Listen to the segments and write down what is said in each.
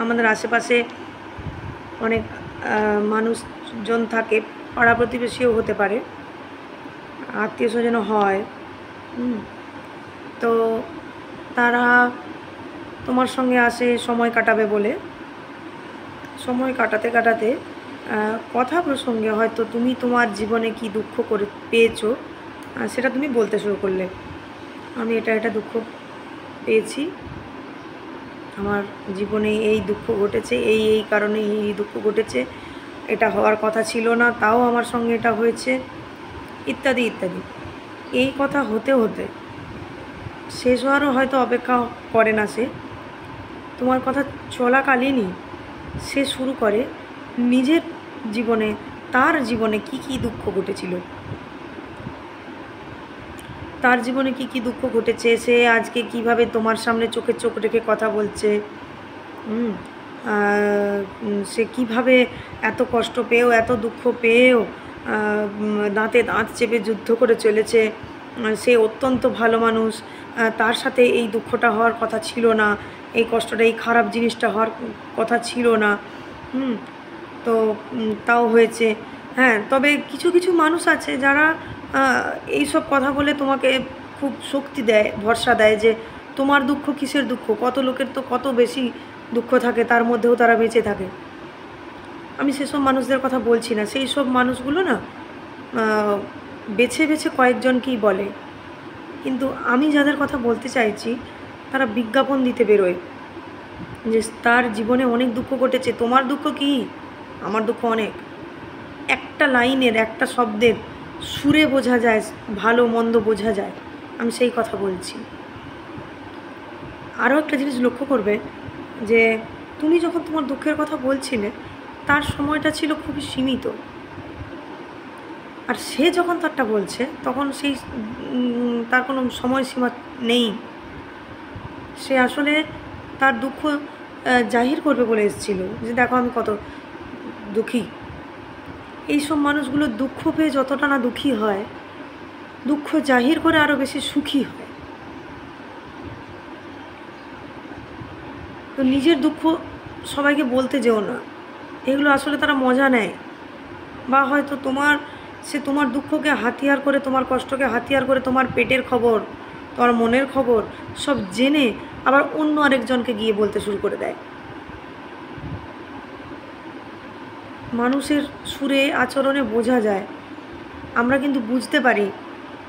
আমাদের আশেপাশে অনেক মানুষজন থাকে, পাড়া প্রতিবেশীও হতে পারে, আত্মীয় স্বজনও হয়। তো তারা তোমার সঙ্গে আসে সময় কাটাবে বলে। সময় কাটাতে কাটাতে কথা প্রসঙ্গে হয়তো তুমি তোমার জীবনে কি দুঃখ পেয়েছো সেটা তুমি বলতে শুরু করলে। আমি এটা দুঃখ পেয়েছি, আমার জীবনে এই দুঃখ ঘটেছে, এই কারণে এই দুঃখ ঘটেছে, এটা হওয়ার কথা ছিল না তাও আমার সঙ্গে এটা হয়েছে, ইত্যাদি ইত্যাদি। এই কথা হতে হতে শেষ হওয়ারও হয়তো অপেক্ষা করে না সে, তোমার কথা চলাকালীনই সে শুরু করে নিজের জীবনে, তার জীবনে কি কি দুঃখ ঘটেছিল, তার জীবনে কি কি দুঃখ ঘটেছে, সে আজকে কিভাবে তোমার সামনে চোখে চোখ রেখে কথা বলছে, সে কিভাবে এত কষ্ট পেয়েও, এত দুঃখ পেয়েও দাঁতে দাঁত চেপে যুদ্ধ করে চলেছে। সে অত্যন্ত ভালো মানুষ, তার সাথে এই দুঃখটা হওয়ার কথা ছিল না, এই কষ্টটা, এই খারাপ জিনিসটা হওয়ার কথা ছিল না, তো তাও হয়েছে। হ্যাঁ, তবে কিছু কিছু মানুষ আছে যারা এই সব কথা বলে তোমাকে খুব শক্তি দেয়, ভরসা দেয় যে তোমার দুঃখ কিসের দুঃখ, কত লোকের তো কত বেশি দুঃখ থাকে, তার মধ্যেও তারা বেঁচে থাকে। আমি সেসব মানুষদের কথা বলছি না, সেই সব মানুষগুলো না বেছে বেছে কয়েকজনকেই বলে, কিন্তু আমি যাদের কথা বলতে চাইছি তারা বিজ্ঞাপন দিতে বেরোয় যে তার জীবনে অনেক দুঃখ ঘটেছে। তোমার দুঃখ কি? আমার দুঃখ অনেক। একটা লাইনের, একটা শব্দের সুরে বোঝা যায়, ভালো মন্দ বোঝা যায়। আমি সেই কথা বলছি। আরও একটা জিনিস লক্ষ্য করবে যে তুমি যখন তোমার দুঃখের কথা বলছিলে তার সময়টা ছিল খুবই সীমিত, আর সে যখন তারটা বলছে তখন সেই তার কোনো সময়সীমা নেই। সে আসলে তার দুঃখ জাহির করবে বলে এসেছিল যে দেখো আমি কত দুঃখী। এইসব মানুষগুলো দুঃখ পেয়ে যতটা না দুঃখী হয়, দুঃখ জাহির করে আরও বেশি সুখী হয়। তো নিজের দুঃখ সবাইকে বলতে যেও না, এগুলো আসলে তারা মজা নেয়, বা হয়তো তোমার দুঃখকে হাতিয়ার করে, তোমার কষ্টকে হাতিয়ার করে তোমার পেটের খবর, তোমার মনের খবর সব জেনে আবার অন্য আরেকজনকে গিয়ে বলতে শুরু করে দেয়। মানুষের সুরে, আচরণে বোঝা যায়। আমরা কিন্তু বুঝতে পারি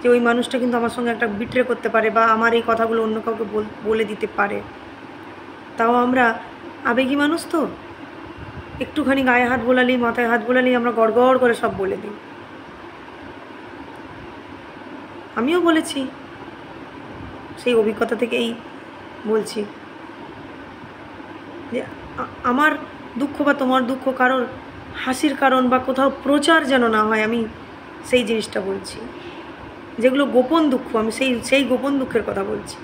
যে ওই মানুষটা কিন্তু আমার সঙ্গে একটা বিট্রে করতে পারে, বা আমার এই কথাগুলো অন্য কাউকে বলে দিতে পারে। তাও আমরা আবেগী মানুষ, তো একটুখানি গায়ে হাত বোলালি, মাথায় হাত বোলালি আমরা গড়গড় করে সব বলে দিই। আমিও বলেছি, সেই অভিজ্ঞতা থেকেই বলছি যে আমার দুঃখ বা তোমার দুঃখ কারোর হাসির কারণ বা কোথাও প্রচার যেন না হয়, আমি সেই জিনিসটা বলছি। যেগুলো গোপন দুঃখ, আমি সেই গোপন দুঃখের কথা বলছি।